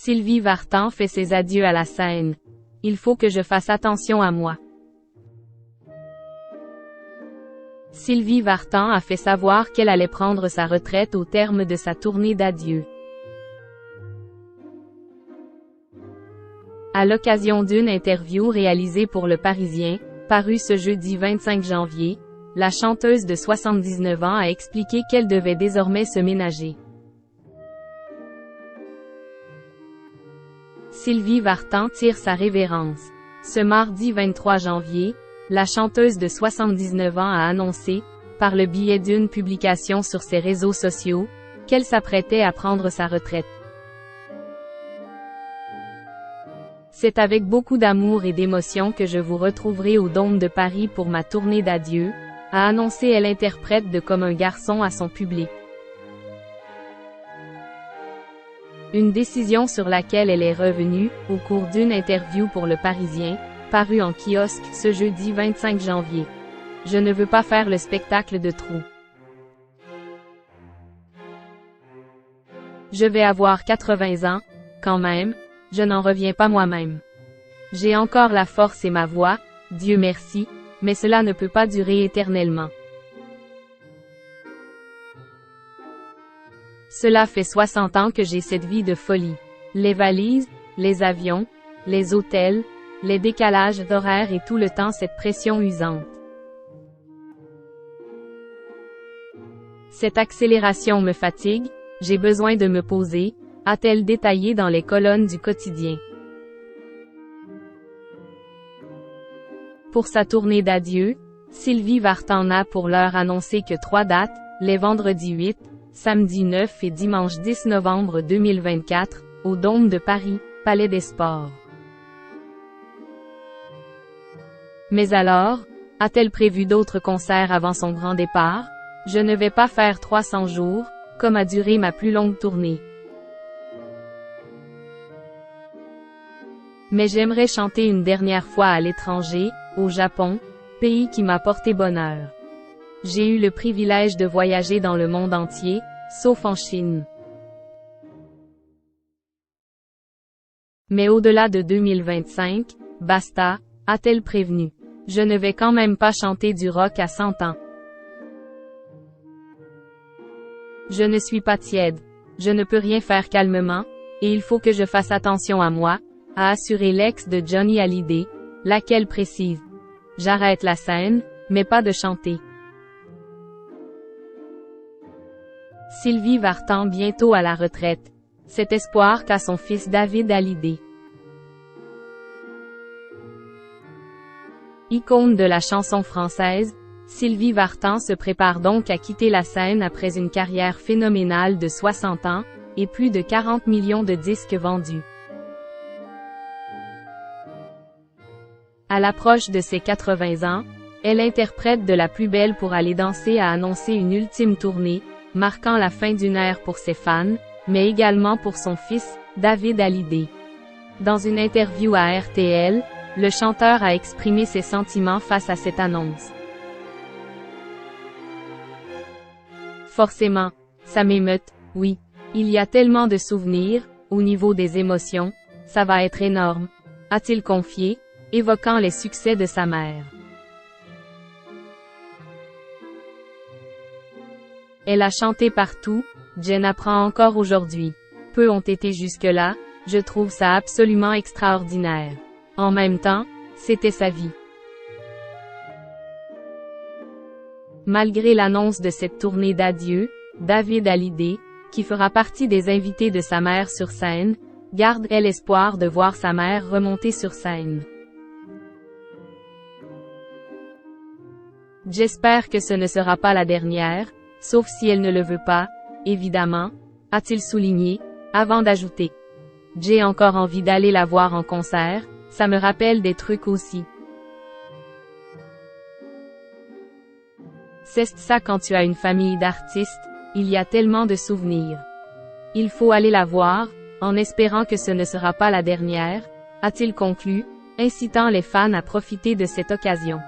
Sylvie Vartan fait ses adieux à la scène. Il faut que je fasse attention à moi. Sylvie Vartan a fait savoir qu'elle allait prendre sa retraite au terme de sa tournée d'adieu. À l'occasion d'une interview réalisée pour Le Parisien, parue ce jeudi 25 janvier, la chanteuse de 79 ans a expliqué qu'elle devait désormais se ménager. Sylvie Vartan tire sa révérence. Ce mardi 23 janvier, la chanteuse de 79 ans a annoncé, par le biais d'une publication sur ses réseaux sociaux, qu'elle s'apprêtait à prendre sa retraite. C'est avec beaucoup d'amour et d'émotion que je vous retrouverai au Dôme de Paris pour ma tournée d'adieu, a annoncé l'interprète de Comme un garçon à son public. Une décision sur laquelle elle est revenue, au cours d'une interview pour Le Parisien, parue en kiosque ce jeudi 25 janvier. Je ne veux pas faire le spectacle de trop. Je vais avoir 80 ans, quand même, je n'en reviens pas moi-même. J'ai encore la force et ma voix, Dieu merci, mais cela ne peut pas durer éternellement. Cela fait 60 ans que j'ai cette vie de folie. Les valises, les avions, les hôtels, les décalages d'horaires et tout le temps cette pression usante. Cette accélération me fatigue, j'ai besoin de me poser, a-t-elle détaillé dans les colonnes du quotidien. Pour sa tournée d'adieu, Sylvie Vartan n'a pour l'heure annoncé que 3 dates, les vendredis 8, samedi 9 et dimanche 10 novembre 2024, au Dôme de Paris, Palais des Sports. Mais alors, a-t-elle prévu d'autres concerts avant son grand départ? Je ne vais pas faire 300 jours, comme a duré ma plus longue tournée. Mais j'aimerais chanter une dernière fois à l'étranger, au Japon, pays qui m'a porté bonheur. J'ai eu le privilège de voyager dans le monde entier, sauf en Chine. Mais au-delà de 2025, basta, a-t-elle prévenu. Je ne vais quand même pas chanter du rock à 100 ans. Je ne suis pas tiède. Je ne peux rien faire calmement, et il faut que je fasse attention à moi, a assuré l'ex de Johnny Hallyday, laquelle précise. J'arrête la scène, mais pas de chanter. Sylvie Vartan bientôt à la retraite. Cet espoir qu'a son fils David Hallyday. Icône de la chanson française, Sylvie Vartan se prépare donc à quitter la scène après une carrière phénoménale de 60 ans, et plus de 40 millions de disques vendus. À l'approche de ses 80 ans, elle interprète de La plus belle pour aller danser a annoncé une ultime tournée, marquant la fin d'une ère pour ses fans, mais également pour son fils, David Hallyday. Dans une interview à RTL, le chanteur a exprimé ses sentiments face à cette annonce. Forcément, ça m'émeute, oui. Il y a tellement de souvenirs, au niveau des émotions, ça va être énorme, a-t-il confié, évoquant les succès de sa mère. Elle a chanté partout, Jen apprend encore aujourd'hui. Peu ont été jusque-là, je trouve ça absolument extraordinaire. En même temps, c'était sa vie. Malgré l'annonce de cette tournée d'adieu, David Hallyday, qui fera partie des invités de sa mère sur scène, garde l'espoir de voir sa mère remonter sur scène. J'espère que ce ne sera pas la dernière, sauf si elle ne le veut pas, évidemment, a-t-il souligné, avant d'ajouter. J'ai encore envie d'aller la voir en concert, ça me rappelle des trucs aussi. C'est ça quand tu as une famille d'artistes, il y a tellement de souvenirs. Il faut aller la voir, en espérant que ce ne sera pas la dernière, a-t-il conclu, incitant les fans à profiter de cette occasion.